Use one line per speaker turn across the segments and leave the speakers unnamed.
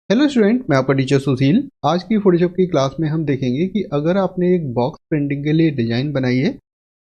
Hello student, मैं आपका teacher सुशील। आज की फोटोशॉप की क्लास में हम देखेंगे कि अगर आपने एक बॉक्स प्रिंटिंग के लिए डिज़ाइन बनाई है,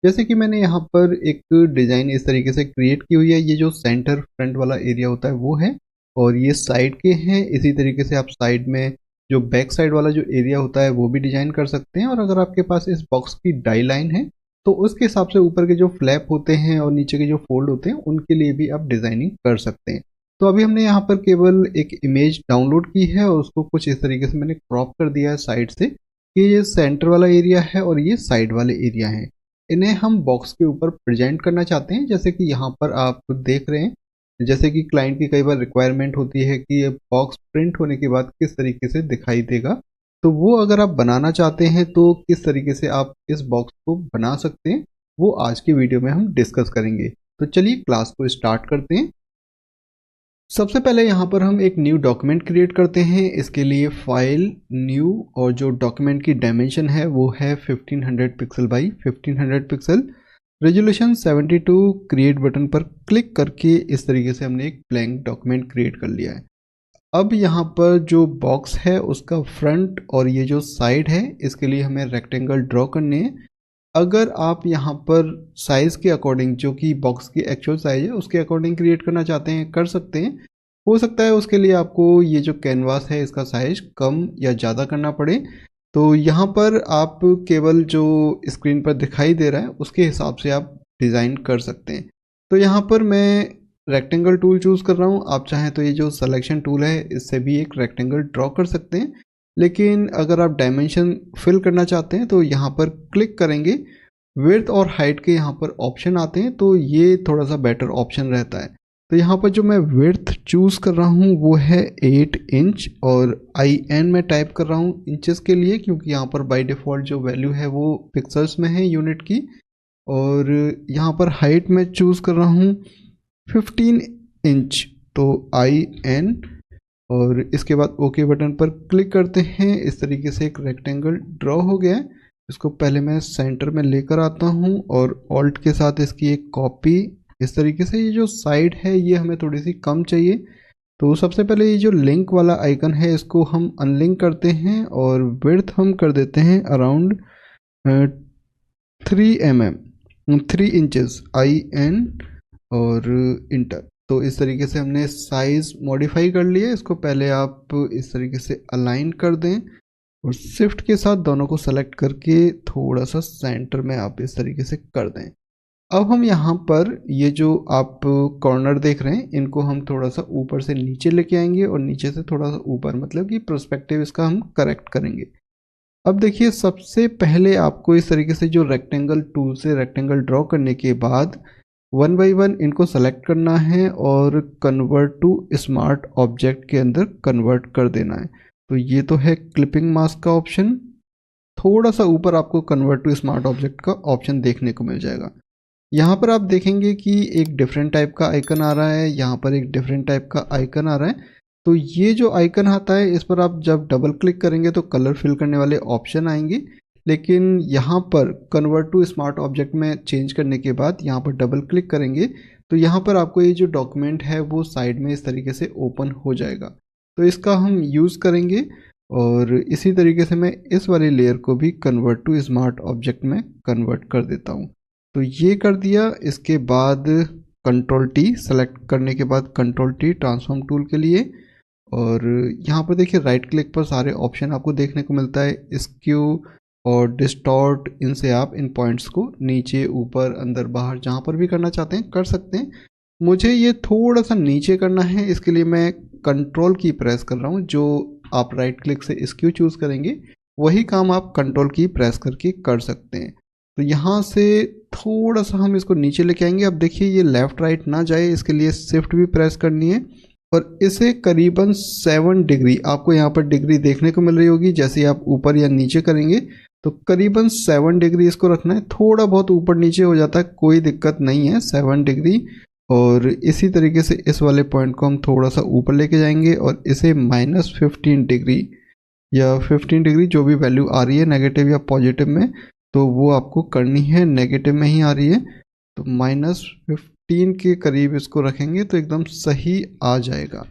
जैसे कि मैंने यहाँ पर एक डिज़ाइन इस तरीके से क्रिएट की हुई है। ये जो सेंटर फ्रंट वाला एरिया होता है वो है, और ये साइड के हैं। इसी तरीके से आप साइड में जो बैक साइड वाला जो एरिया होता है वो भी डिज़ाइन कर सकते हैं। और अगर आपके पास इस बॉक्स की डाई लाइन है तो उसके हिसाब से ऊपर के जो फ्लैप होते हैं और नीचे के जो फोल्ड होते हैं उनके लिए भी आप डिज़ाइनिंग कर सकते हैं। तो अभी हमने यहाँ पर केवल एक इमेज डाउनलोड की है और उसको कुछ इस तरीके से मैंने क्रॉप कर दिया है साइड से कि ये सेंटर वाला एरिया है और ये साइड वाले एरिया है। इन्हें हम बॉक्स के ऊपर प्रेजेंट करना चाहते हैं, जैसे कि यहाँ पर आप देख रहे हैं। जैसे कि क्लाइंट की कई बार रिक्वायरमेंट होती है कि ये बॉक्स प्रिंट होने के बाद किस तरीके से दिखाई देगा, तो वो अगर आप बनाना चाहते हैं तो किस तरीके से आप इस बॉक्स को बना सकते हैं वो आज की वीडियो में हम डिस्कस करेंगे। तो चलिए क्लास को स्टार्ट करते हैं। सबसे पहले यहाँ पर हम एक न्यू डॉक्यूमेंट क्रिएट करते हैं। इसके लिए फाइल, न्यू, और जो डॉक्यूमेंट की डायमेंशन है वो है 1500 pixel by 1500 pixel. Resolution 72। Create button पर क्लिक करके इस तरीके से हमने एक ब्लैंक डॉक्यूमेंट क्रिएट कर लिया है। अब यहाँ पर जो बॉक्स है उसका फ्रंट और ये जो साइड है इसके लिए हमें रेक्टेंगल ड्रॉ करने हैं। अगर आप यहाँ पर साइज़ के अकॉर्डिंग, जो कि बॉक्स की एक्चुअल साइज़ है उसके अकॉर्डिंग क्रिएट करना चाहते हैं, कर सकते हैं। हो सकता है उसके लिए आपको ये जो कैनवास है इसका साइज़ कम या ज़्यादा करना पड़े। तो यहाँ पर आप केवल जो स्क्रीन पर दिखाई दे रहा है उसके हिसाब से आप डिज़ाइन कर सकते हैं। तो यहाँ पर मैं रेक्टेंगल टूल चूज़ कर रहा हूँ। आप चाहें तो ये जो सिलेक्शन टूल है इससे भी एक रेक्टेंगल ड्रॉ कर सकते हैं, लेकिन अगर आप डायमेंशन फिल करना चाहते हैं तो यहाँ पर क्लिक करेंगे। विड्थ और हाइट के यहाँ पर ऑप्शन आते हैं, तो ये थोड़ा सा बेटर ऑप्शन रहता है। तो यहाँ पर जो मैं विड्थ चूज़ कर रहा हूँ वो है 8 इंच, और IN में टाइप कर रहा हूँ इंचेस के लिए, क्योंकि यहाँ पर बाय डिफ़ॉल्ट जो वैल्यू है वो पिक्सल्स में है यूनिट की। और यहाँ पर हाइट में चूज़ कर रहा हूँ 15 इंच, तो IN, और इसके बाद ओके बटन पर क्लिक करते हैं। इस तरीके से एक रेक्टेंगल ड्रॉ हो गया है। इसको पहले मैं सेंटर में लेकर आता हूँ और ऑल्ट के साथ इसकी एक कॉपी इस तरीके से। ये जो साइड है ये हमें थोड़ी सी कम चाहिए, तो सबसे पहले ये जो लिंक वाला आइकन है इसको हम अनलिंक करते हैं और विड्थ हम कर देते हैं अराउंड 3 इंचेस, IN, और इंटर। तो इस तरीके से हमने साइज़ मॉडिफाई कर लिया। इसको पहले आप इस तरीके से अलाइन कर दें और शिफ्ट के साथ दोनों को सेलेक्ट करके थोड़ा सा सेंटर में आप इस तरीके से कर दें। अब हम यहाँ पर ये जो आप कॉर्नर देख रहे हैं इनको हम थोड़ा सा ऊपर से नीचे लेके आएंगे और नीचे से थोड़ा सा ऊपर, मतलब कि पर्सपेक्टिव इसका हम करेक्ट करेंगे। अब देखिए, सबसे पहले आपको इस तरीके से जो रेक्टेंगल टूल से रेक्टेंगल ड्रॉ करने के बाद 1 बाई 1 इनको सेलेक्ट करना है और कन्वर्ट टू स्मार्ट ऑब्जेक्ट के अंदर कन्वर्ट कर देना है। तो ये तो है क्लिपिंग मास्क का ऑप्शन। थोड़ा सा ऊपर आपको कन्वर्ट टू स्मार्ट ऑब्जेक्ट का ऑप्शन देखने को मिल जाएगा। यहाँ पर आप देखेंगे कि एक डिफरेंट टाइप का आइकन आ रहा है, यहाँ पर एक डिफरेंट टाइप का आइकन आ रहा है। तो ये जो आइकन आता है इस पर आप जब डबल क्लिक करेंगे तो कलर फिल करने वाले ऑप्शन आएंगे, लेकिन यहाँ पर कन्वर्ट टू स्मार्ट ऑब्जेक्ट में चेंज करने के बाद यहाँ पर डबल क्लिक करेंगे तो यहाँ पर आपको ये जो डॉक्यूमेंट है वो साइड में इस तरीके से ओपन हो जाएगा। तो इसका हम यूज़ करेंगे, और इसी तरीके से मैं इस वाली लेयर को भी कन्वर्ट टू स्मार्ट ऑब्जेक्ट में कन्वर्ट कर देता हूँ। तो ये कर दिया। इसके बाद कंट्रोल T सेलेक्ट करने के बाद कंट्रोल T ट्रांसफॉर्म टूल के लिए, और यहाँ पर देखिए राइट क्लिक पर सारे ऑप्शन आपको देखने को मिलता है। स्क्यू और डिस्टॉर्ट, इनसे आप इन पॉइंट्स को नीचे, ऊपर, अंदर, बाहर जहाँ पर भी करना चाहते हैं कर सकते हैं। मुझे ये थोड़ा सा नीचे करना है, इसके लिए मैं कंट्रोल की प्रेस कर रहा हूँ। जो आप राइट क्लिक से स्क्यू चूज़ करेंगे वही काम आप कंट्रोल की प्रेस करके कर सकते हैं। तो यहाँ से थोड़ा सा हम इसको नीचे लेके आएंगे। अब देखिए ये लेफ़्ट राइट ना जाए, इसके लिए शिफ्ट भी प्रेस करनी है, और इसे करीबन 7 डिग्री, आपको यहाँ पर डिग्री देखने को मिल रही होगी, जैसे ही आप ऊपर या नीचे करेंगे तो करीबन 7 डिग्री इसको रखना है। थोड़ा बहुत ऊपर नीचे हो जाता है, कोई दिक्कत नहीं है, 7 डिग्री। और इसी तरीके से इस वाले पॉइंट को हम थोड़ा सा ऊपर लेके जाएंगे और इसे -15 डिग्री या 15 डिग्री, जो भी वैल्यू आ रही है नेगेटिव या पॉजिटिव में, तो वो आपको करनी है। नेगेटिव में ही आ रही है तो -15 के करीब इसको रखेंगे तो एकदम सही आ जाएगा।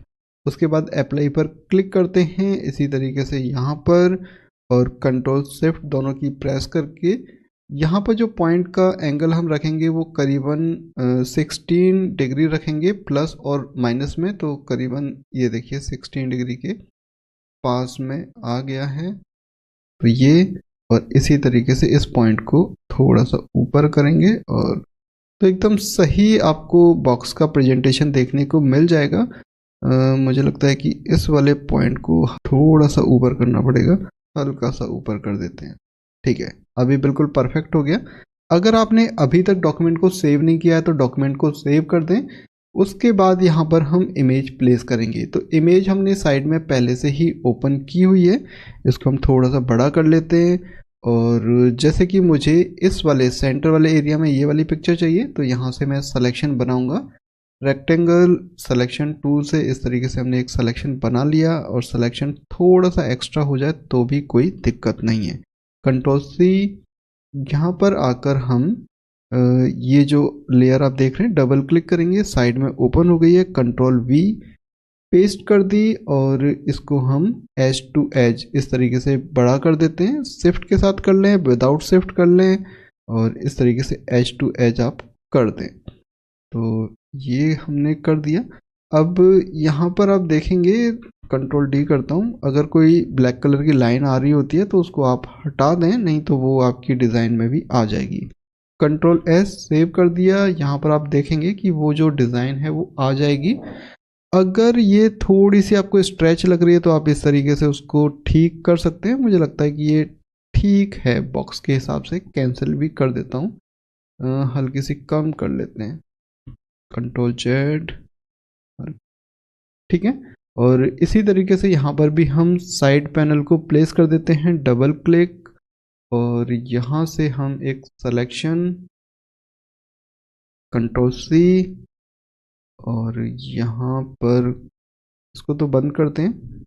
उसके बाद अप्लाई पर क्लिक करते हैं इसी तरीके से यहाँ पर, और कंट्रोल शिफ्ट दोनों की प्रेस करके यहाँ पर जो पॉइंट का एंगल हम रखेंगे वो करीबन 16 डिग्री रखेंगे प्लस और माइनस में, तो करीबन ये देखिए 16 डिग्री के पास में आ गया है। तो ये और इसी तरीके से इस पॉइंट को थोड़ा सा ऊपर करेंगे और तो एकदम सही आपको बॉक्स का प्रेजेंटेशन देखने को मिल जाएगा। मुझे लगता है कि इस वाले पॉइंट को थोड़ा सा ऊपर करना पड़ेगा, हल्का सा ऊपर कर देते हैं। ठीक है, अभी बिल्कुल परफेक्ट हो गया। अगर आपने अभी तक डॉक्यूमेंट को सेव नहीं किया है तो डॉक्यूमेंट को सेव कर दें। उसके बाद यहाँ पर हम इमेज प्लेस करेंगे। तो इमेज हमने साइड में पहले से ही ओपन की हुई है, इसको हम थोड़ा सा बड़ा कर लेते हैं। और जैसे कि मुझे इस वाले सेंटर वाले एरिया में ये वाली पिक्चर चाहिए, तो यहाँ से मैं सिलेक्शन बनाऊंगा। रेक्टेंगल सिलेक्शन टूल से इस तरीके से हमने एक सिलेक्शन बना लिया, और सिलेक्शन थोड़ा सा एक्स्ट्रा हो जाए तो भी कोई दिक्कत नहीं है। कंट्रोल सी, यहाँ पर आकर हम ये जो लेयर आप देख रहे हैं डबल क्लिक करेंगे, साइड में ओपन हो गई है। कंट्रोल वी पेस्ट कर दी और इसको हम एज टू एज इस तरीके से बड़ा कर देते हैं। शिफ्ट के साथ कर लें, विदाउट शिफ्ट कर लें, और इस तरीके से एज टू एज आप कर दें। तो ये हमने कर दिया। अब यहाँ पर आप देखेंगे, कंट्रोल डी करता हूँ, अगर कोई ब्लैक कलर की लाइन आ रही होती है तो उसको आप हटा दें, नहीं तो वो आपकी डिज़ाइन में भी आ जाएगी। कंट्रोल एस सेव कर दिया। यहाँ पर आप देखेंगे कि वो जो डिज़ाइन है वो आ जाएगी। अगर ये थोड़ी सी आपको स्ट्रेच लग रही है तो आप इस तरीके से उसको ठीक कर सकते हैं। मुझे लगता है कि ये ठीक है, बॉक्स के हिसाब से कैंसिल भी कर देता हूँ, हल्की सी कम कर लेते हैं। कंट्रोल जेड, ठीक है। और इसी तरीके से यहाँ पर भी हम साइड पैनल को प्लेस कर देते हैं, डबल क्लिक, और यहाँ से हम एक सिलेक्शन, कंट्रोल सी, और यहाँ पर इसको तो बंद करते हैं,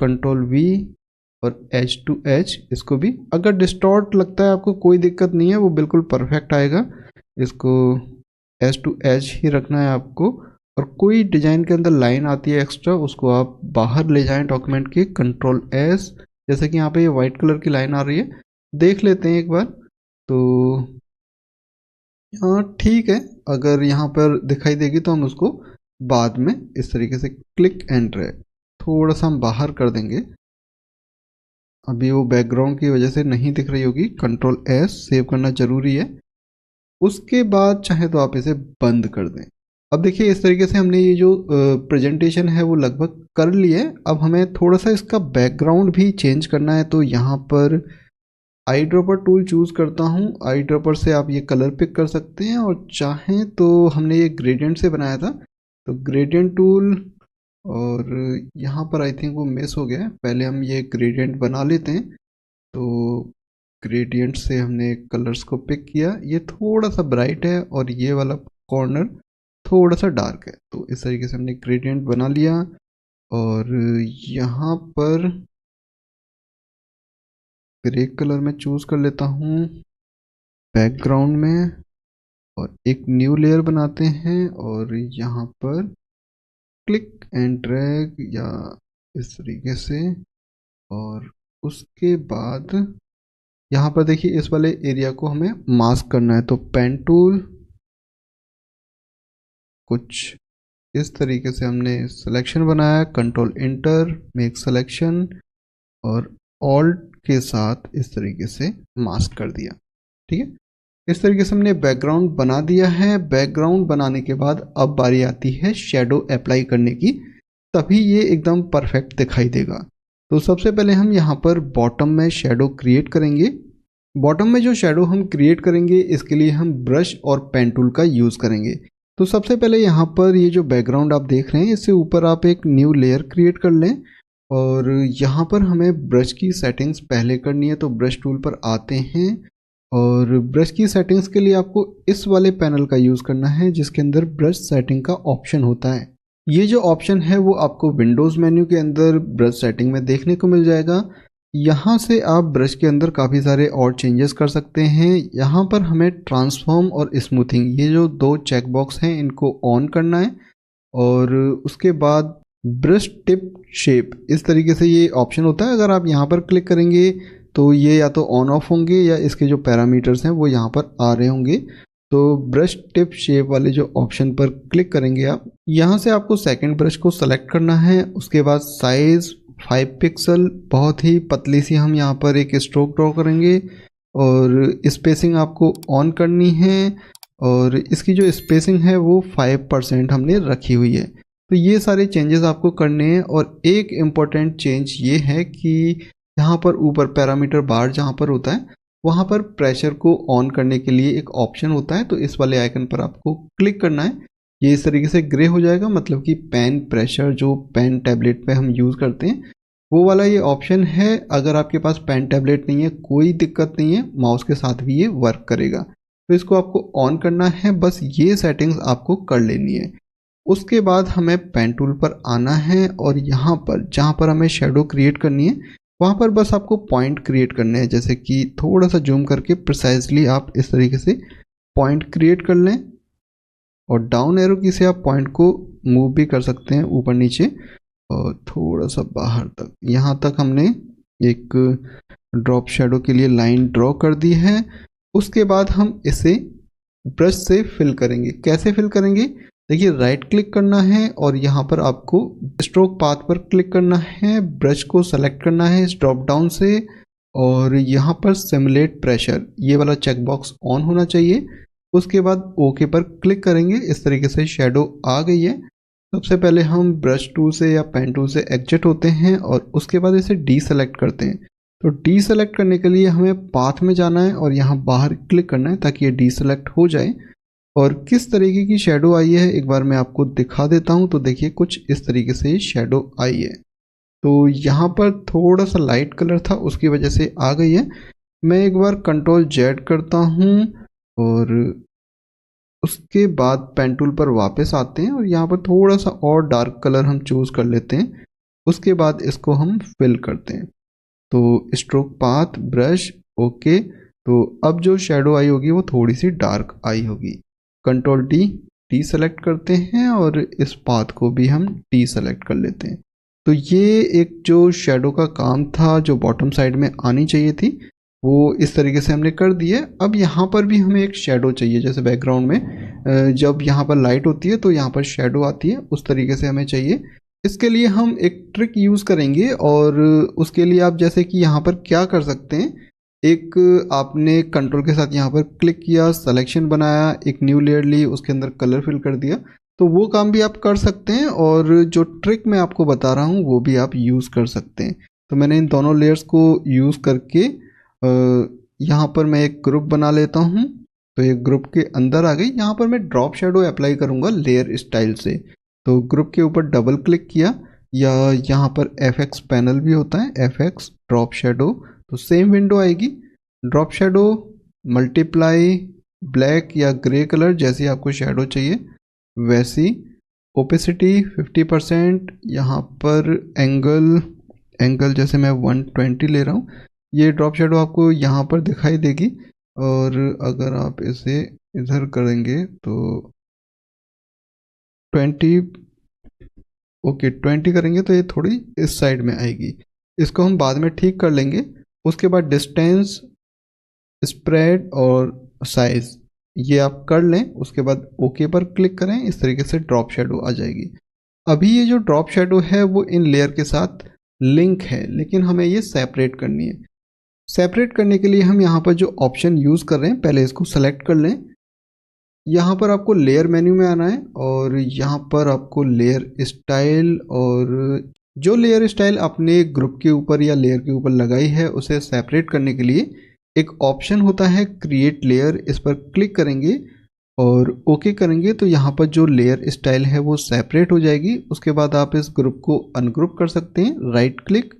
कंट्रोल वी, और एच टू एच इसको भी। अगर डिस्टॉर्ट लगता है आपको कोई दिक्कत नहीं है, वो बिल्कुल परफेक्ट आएगा। इसको एच टू एच ही रखना है आपको। और कोई डिजाइन के अंदर लाइन आती है एक्स्ट्रा, उसको आप बाहर ले जाएं डॉक्यूमेंट के, कंट्रोल एस। जैसे कि यहाँ पे ये वाइट कलर की लाइन आ रही है, देख लेते हैं एक बार। तो हाँ ठीक है, अगर यहाँ पर दिखाई देगी तो हम उसको बाद में इस तरीके से क्लिक एंड ड्रैग थोड़ा सा हम बाहर कर देंगे। अभी वो बैकग्राउंड की वजह से नहीं दिख रही होगी। कंट्रोल एस सेव करना जरूरी है। उसके बाद चाहे तो आप इसे बंद कर दें। अब देखिए इस तरीके से हमने ये जो प्रेजेंटेशन है वो लगभग कर ली है। अब हमें थोड़ा सा इसका बैकग्राउंड भी चेंज करना है, तो यहाँ पर आई ड्रॉपर टूल चूज़ करता हूँ। आई ड्रॉपर से आप ये कलर पिक कर सकते हैं, और चाहें तो हमने ये ग्रेडियंट से बनाया था, तो ग्रेडियंट टूल, और यहाँ पर आई थिंक वो मिस हो गया है, पहले हम ये ग्रेडियंट बना लेते हैं। तो ग्रेडियंट से हमने कलर्स को पिक किया, ये थोड़ा सा ब्राइट है और ये वाला कॉर्नर थोड़ा सा डार्क है, तो इस तरीके से हमने ग्रेडियंट बना लिया। और यहाँ पर ग्रे कलर में चूज कर लेता हूँ बैकग्राउंड में, और एक न्यू लेयर बनाते हैं, और यहाँ पर क्लिक एंड ड्रैग या इस तरीके से। और उसके बाद यहाँ पर देखिए इस वाले एरिया को हमें मास्क करना है, तो पेन टूल, कुछ इस तरीके से हमने सिलेक्शन बनाया, कंट्रोल इंटर मेक सिलेक्शन, और ऑल्ट के साथ इस तरीके से मास्क कर दिया। ठीक है, इस तरीके से हमने बैकग्राउंड बना दिया है। बैकग्राउंड बनाने के बाद अब बारी आती है शेडो अप्लाई करने की, तभी ये एकदम परफेक्ट दिखाई देगा। तो सबसे पहले हम यहाँ पर बॉटम में शेडो क्रिएट करेंगे। बॉटम में जो शेडो हम क्रिएट करेंगे इसके लिए हम ब्रश और पेन टूल का यूज़ करेंगे। तो सबसे पहले यहाँ पर ये जो बैकग्राउंड आप देख रहे हैं, इससे ऊपर आप एक न्यू लेयर क्रिएट कर लें, और यहाँ पर हमें ब्रश की सेटिंग्स पहले करनी है। तो ब्रश टूल पर आते हैं, और ब्रश की सेटिंग्स के लिए आपको इस वाले पैनल का यूज़ करना है जिसके अंदर ब्रश सेटिंग का ऑप्शन होता है। ये जो ऑप्शन है वो आपको विंडोज़ मेन्यू के अंदर ब्रश सेटिंग में देखने को मिल जाएगा। यहाँ से आप ब्रश के अंदर काफ़ी सारे और चेंजेस कर सकते हैं। यहाँ पर हमें ट्रांसफॉर्म और स्मूथिंग, ये जो दो चेक बॉक्स हैं, इनको ऑन करना है, और उसके बाद ब्रश टिप शेप, इस तरीके से ये ऑप्शन होता है। अगर आप यहाँ पर क्लिक करेंगे तो ये या तो ऑन ऑफ होंगे या इसके जो पैरामीटर्स हैं वो यहाँ पर आ रहे होंगे। तो ब्रश टिप शेप वाले जो ऑप्शन पर क्लिक करेंगे आप, यहाँ से आपको सेकंड ब्रश को सेलेक्ट करना है। उसके बाद साइज 5 पिक्सल, बहुत ही पतली सी हम यहाँ पर एक स्ट्रोक ड्रॉ करेंगे और स्पेसिंग आपको ऑन करनी है और इसकी जो स्पेसिंग है वो 5% हमने रखी हुई है। तो ये सारे चेंजेस आपको करने हैं। और एक इम्पॉर्टेंट चेंज ये है कि यहाँ पर ऊपर पैरामीटर बार जहाँ पर होता है वहाँ पर प्रेशर को ऑन करने के लिए एक ऑप्शन होता है, तो इस वाले आइकन पर आपको क्लिक करना है। ये इस तरीके से ग्रे हो जाएगा, मतलब कि पेन प्रेशर जो पेन टैबलेट पे हम यूज़ करते हैं वो वाला ये ऑप्शन है। अगर आपके पास पेन टैबलेट नहीं है कोई दिक्कत नहीं है, माउस के साथ भी ये वर्क करेगा। तो इसको आपको ऑन करना है, बस ये सेटिंग्स आपको कर लेनी है। उसके बाद हमें पेन टूल पर आना है और यहाँ पर जहाँ पर हमें शेडो क्रिएट करनी है वहाँ पर बस आपको पॉइंट क्रिएट करने हैं। जैसे कि थोड़ा सा जूम करके प्रिसाइजली आप इस तरीके से पॉइंट क्रिएट कर लें और डाउन एरो की से आप पॉइंट को मूव भी कर सकते हैं ऊपर नीचे और थोड़ा सा बाहर तक। यहाँ तक हमने एक ड्रॉप शेडो के लिए लाइन ड्रॉ कर दी है। उसके बाद हम इसे ब्रश से फिल करेंगे। कैसे फिल करेंगे, देखिए राइट क्लिक करना है और यहाँ पर आपको स्ट्रोक पाथ पर क्लिक करना है, ब्रश को सेलेक्ट करना है इस ड्रॉप डाउन से और यहाँ पर सिमुलेट प्रेशर ये वाला चेक बॉक्स ऑन होना चाहिए। उसके बाद ओके पर क्लिक करेंगे। इस तरीके से शेडो आ गई है। सबसे पहले हम ब्रश टूल से या पेन टूल से एग्जिट होते हैं और उसके बाद इसे डी सेलेक्ट करते हैं। तो डी सेलेक्ट करने के लिए हमें पाथ में जाना है और यहाँ बाहर क्लिक करना है ताकि ये डी सेलेक्ट हो जाए। और किस तरीके की शेडो आई है एक बार मैं आपको दिखा देता हूँ। तो देखिए कुछ इस तरीके से शेडो आई है। तो यहाँ पर थोड़ा सा लाइट कलर था उसकी वजह से आ गई है। मैं एक बार कंट्रोल जेड करता हूँ और उसके बाद पेन टूल पर वापस आते हैं और यहाँ पर थोड़ा सा और डार्क कलर हम चूज़ कर लेते हैं। उसके बाद इसको हम फिल करते हैं। तो स्ट्रोक पाथ ब्रश ओके। तो अब जो शेडो आई होगी वो थोड़ी सी डार्क आई होगी। कंट्रोल डी सेलेक्ट करते हैं और इस पाथ को भी हम डी सेलेक्ट कर लेते हैं। तो ये एक जो शेडो का काम था जो बॉटम साइड में आनी चाहिए थी वो इस तरीके से हमने कर दी है। अब यहाँ पर भी हमें एक शेडो चाहिए, जैसे बैकग्राउंड में जब यहाँ पर लाइट होती है तो यहाँ पर शेडो आती है, उस तरीके से हमें चाहिए। इसके लिए हम एक ट्रिक यूज़ करेंगे और उसके लिए आप जैसे कि यहाँ पर क्या कर सकते हैं, एक आपने कंट्रोल के साथ यहाँ पर क्लिक किया, सिलेक्शन बनाया, एक न्यू लेयर ली, उसके अंदर कलर फिल कर दिया। तो वो काम भी आप कर सकते हैं और जो ट्रिक मैं आपको बता रहा हूँ वो भी आप यूज़ कर सकते हैं। तो मैंने इन दोनों लेयर्स को यूज़ करके यहाँ पर मैं एक ग्रुप बना लेता हूँ। तो एक ग्रुप के अंदर आ गई। यहाँ पर मैं ड्रॉप शेडो अप्लाई करूँगा लेयर स्टाइल से। तो ग्रुप के ऊपर डबल क्लिक किया या यहाँ पर FX पैनल भी होता है, FX ड्रॉप शेडो। तो सेम विंडो आएगी। ड्रॉप शेडो मल्टीप्लाई ब्लैक या ग्रे कलर जैसी आपको शेडो चाहिए वैसी। ओपेसिटी 50%। यहाँ पर एंगल जैसे मैं 120 ले रहा हूँ। ये ड्रॉप शेडो आपको यहाँ पर दिखाई देगी और अगर आप इसे इधर करेंगे तो 20 ओके 20 करेंगे तो ये थोड़ी इस साइड में आएगी। इसको हम बाद में ठीक कर लेंगे। उसके बाद डिस्टेंस, स्प्रेड और साइज ये आप कर लें। उसके बाद ओके पर क्लिक करें। इस तरीके से ड्रॉप शेडो आ जाएगी। अभी ये जो ड्रॉप शेडो है वो इन लेयर के साथ लिंक है, लेकिन हमें ये सेपरेट करनी है। सेपरेट करने के लिए हम यहाँ पर जो ऑप्शन यूज़ कर रहे हैं पहले इसको सेलेक्ट कर लें। यहाँ पर आपको लेयर मेन्यू में आना है और यहाँ पर आपको लेयर स्टाइल और जो लेयर स्टाइल अपने ग्रुप के ऊपर या लेयर के ऊपर लगाई है उसे सेपरेट करने के लिए एक ऑप्शन होता है क्रिएट लेयर। इस पर क्लिक करेंगे और ओके करेंगे तो यहाँ पर जो लेयर स्टाइल है वो सेपरेट हो जाएगी। उसके बाद आप इस ग्रुप को अनग्रुप कर सकते हैं, राइट क्लिक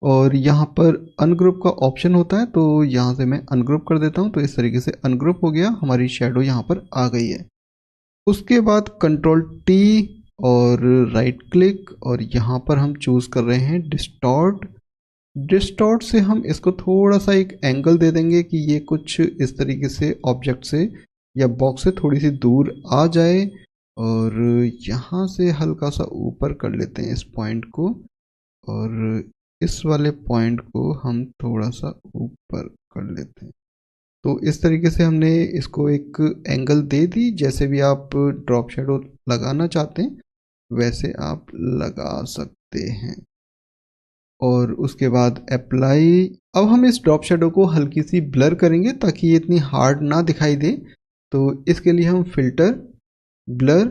और यहाँ पर अनग्रुप का ऑप्शन होता है। तो यहाँ से मैं अनग्रुप कर देता हूँ। तो इस तरीके से अनग्रुप हो गया, हमारी शेडो यहाँ पर आ गई है। उसके बाद कंट्रोल टी और राइट क्लिक और यहाँ पर हम चूज़ कर रहे हैं डिस्टॉर्ट। डिस्टॉर्ट से हम इसको थोड़ा सा एक एंगल दे देंगे कि ये कुछ इस तरीके से ऑब्जेक्ट से या बॉक्स से थोड़ी सी दूर आ जाए और यहाँ से हल्का सा ऊपर कर लेते हैं इस पॉइंट को, और इस वाले पॉइंट को हम थोड़ा सा ऊपर कर लेते हैं। तो इस तरीके से हमने इसको एक एंगल दे दी। जैसे भी आप ड्रॉप शेडो लगाना चाहते हैं वैसे आप लगा सकते हैं। और उसके बाद अप्लाई। अब हम इस ड्रॉप शेडो को हल्की सी ब्लर करेंगे ताकि ये इतनी हार्ड ना दिखाई दे। तो इसके लिए हम फिल्टर, ब्लर,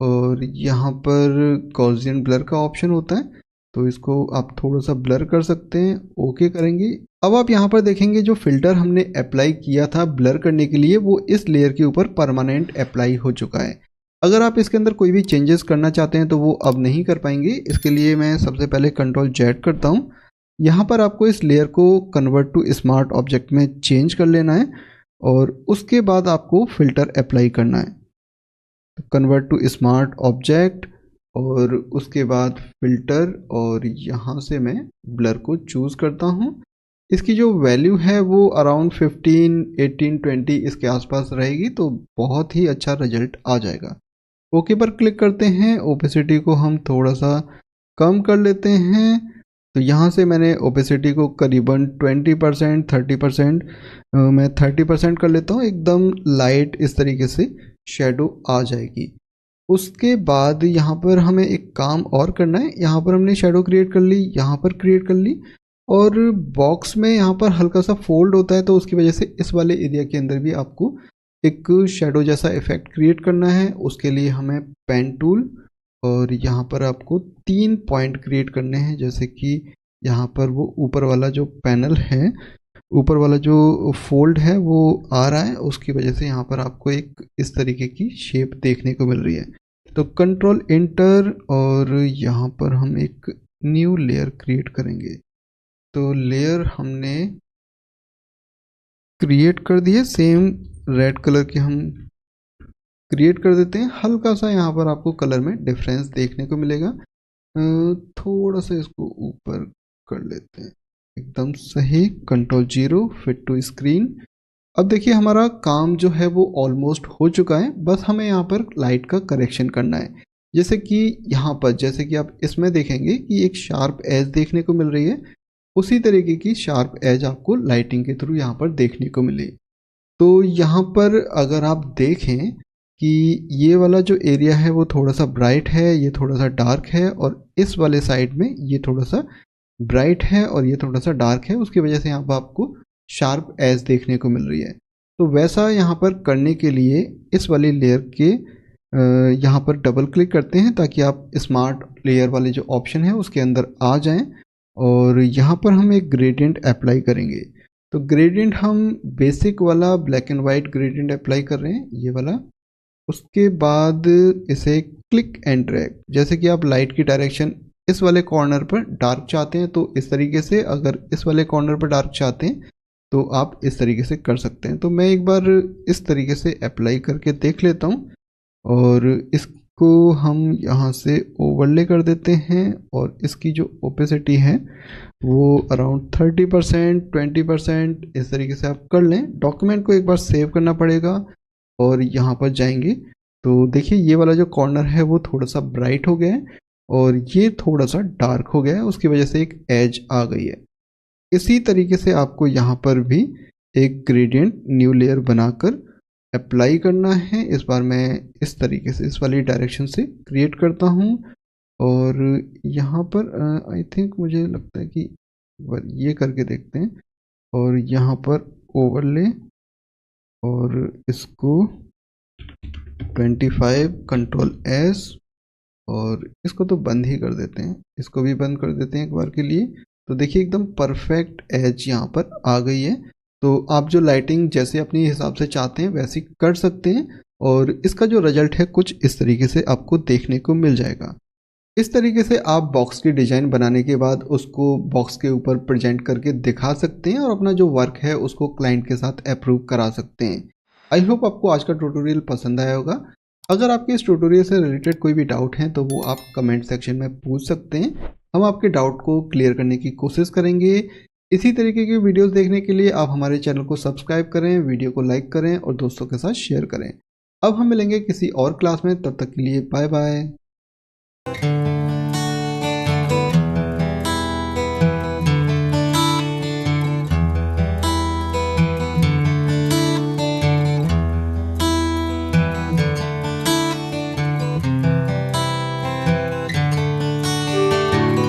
और यहाँ पर गॉसियन ब्लर का ऑप्शन होता है, तो इसको आप थोड़ा सा ब्लर कर सकते हैं। ओके करेंगे। अब आप यहाँ पर देखेंगे जो फिल्टर हमने अप्लाई किया था ब्लर करने के लिए वो इस लेयर के ऊपर परमानेंट अप्लाई हो चुका है। अगर आप इसके अंदर कोई भी चेंजेस करना चाहते हैं तो वो अब नहीं कर पाएंगे। इसके लिए मैं सबसे पहले Ctrl Z करता हूँ। यहाँ पर आपको इस लेयर को कन्वर्ट टू स्मार्ट ऑब्जेक्ट में चेंज कर लेना है और उसके बाद आपको फिल्टर अप्लाई करना है। कन्वर्ट टू स्मार्ट ऑब्जेक्ट और उसके बाद फिल्टर, और यहाँ से मैं ब्लर को चूज़ करता हूँ। इसकी जो वैल्यू है वो अराउंड 15, 18, 20 इसके आसपास रहेगी, तो बहुत ही अच्छा रिजल्ट आ जाएगा। ओके पर क्लिक करते हैं। ओपेसिटी को हम थोड़ा सा कम कर लेते हैं। तो यहाँ से मैंने ओपेसिटी को करीबन 20%, 30%, मैं 30% कर लेता हूँ। एकदम लाइट इस तरीके से शेडो आ जाएगी। उसके बाद यहाँ पर हमें एक काम और करना है। यहाँ पर हमने शेडो क्रिएट कर ली, यहाँ पर क्रिएट कर ली, और बॉक्स में यहाँ पर हल्का सा फोल्ड होता है तो उसकी वजह से इस वाले एरिया के अंदर भी आपको एक शेडो जैसा इफेक्ट क्रिएट करना है। उसके लिए हमें पेन टूल, और यहाँ पर आपको 3 पॉइंट क्रिएट करने हैं। जैसे कि यहाँ पर वो ऊपर वाला जो पैनल है, ऊपर वाला जो फोल्ड है वो आ रहा है, उसकी वजह से यहाँ पर आपको एक इस तरीके की शेप देखने को मिल रही है। तो कंट्रोल इंटर, और यहाँ पर हम एक न्यू लेयर क्रिएट करेंगे। तो लेयर हमने क्रिएट कर दी है, सेम रेड कलर की हम क्रिएट कर देते हैं। हल्का सा यहाँ पर आपको कलर में डिफरेंस देखने को मिलेगा। थोड़ा सा इसको ऊपर कर लेते हैं, एकदम सही। Ctrl 0 fit to screen. अब देखिए हमारा काम जो है वो ऑलमोस्ट हो चुका है, बस हमें यहाँ पर लाइट का करेक्शन करना है। जैसे कि यहाँ पर, जैसे कि आप इसमें देखेंगे कि एक शार्प एज देखने को मिल रही है, उसी तरीके की शार्प एज आपको लाइटिंग के थ्रू यहाँ पर देखने को मिली। तो यहाँ पर अगर आप देखें कि ये वाला जो एरिया है वो थोड़ा सा ब्राइट है, ये थोड़ा सा डार्क है, और इस वाले साइड में ये थोड़ा सा ब्राइट है और ये थोड़ा सा डार्क है, उसकी वजह से यहाँ पर आपको शार्प एज देखने को मिल रही है। तो वैसा यहाँ पर करने के लिए इस वाली लेयर के यहाँ पर डबल क्लिक करते हैं ताकि आप स्मार्ट लेयर वाले जो ऑप्शन है उसके अंदर आ जाएं, और यहाँ पर हम एक ग्रेडियंट अप्लाई करेंगे। तो ग्रेडियंट हम बेसिक वाला black and white gradient apply कर रहे हैं, ये वाला। उसके बाद इसे क्लिक एंड ड्रैग। जैसे कि आप लाइट की डायरेक्शन इस वाले कॉर्नर पर डार्क चाहते हैं तो इस तरीके से, अगर इस वाले कॉर्नर पर डार्क चाहते हैं तो आप इस तरीके से कर सकते हैं। तो मैं एक बार इस तरीके से अप्लाई करके देख लेता हूँ, और इसको हम यहाँ से ओवरले कर देते हैं, और इसकी जो ओपेसिटी है वो अराउंड 30%, 20% इस तरीके से आप कर लें। डॉक्यूमेंट को एक बार सेव करना पड़ेगा, और यहाँ पर जाएंगे तो देखिए ये वाला जो कॉर्नर है वो थोड़ा सा ब्राइट हो गया है और ये थोड़ा सा डार्क हो गया है, उसकी वजह से एक एज आ गई है। इसी तरीके से आपको यहाँ पर भी एक ग्रेडियंट न्यू लेयर बनाकर अप्लाई करना है। इस बार मैं इस तरीके से इस वाली डायरेक्शन से क्रिएट करता हूँ, और यहाँ पर आई थिंक मुझे लगता है कि ये करके देखते हैं, और यहाँ पर ओवरले, और इसको 25 Ctrl S, और इसको तो बंद ही कर देते हैं, इसको भी बंद कर देते हैं एक बार के लिए। तो देखिए एकदम परफेक्ट एज यहाँ पर आ गई है। तो आप जो लाइटिंग जैसे अपने हिसाब से चाहते हैं वैसे कर सकते हैं, और इसका जो रिजल्ट है कुछ इस तरीके से आपको देखने को मिल जाएगा। इस तरीके से आप बॉक्स की डिज़ाइन बनाने के बाद उसको बॉक्स के ऊपर प्रेजेंट करके दिखा सकते हैं, और अपना जो वर्क है उसको क्लाइंट के साथ अप्रूव करा सकते हैं। आई होप आपको आज का ट्यूटोरियल पसंद आया होगा। अगर आपके इस ट्यूटोरियल से रिलेटेड कोई भी डाउट है तो वो आप कमेंट सेक्शन में पूछ सकते हैं, हम आपके डाउट को क्लियर करने की कोशिश करेंगे। इसी तरीके की वीडियोस देखने के लिए आप हमारे चैनल को सब्सक्राइब करें, वीडियो को लाइक करें और दोस्तों के साथ शेयर करें। अब हम मिलेंगे किसी और क्लास में, तब तक के लिए बाय बाय।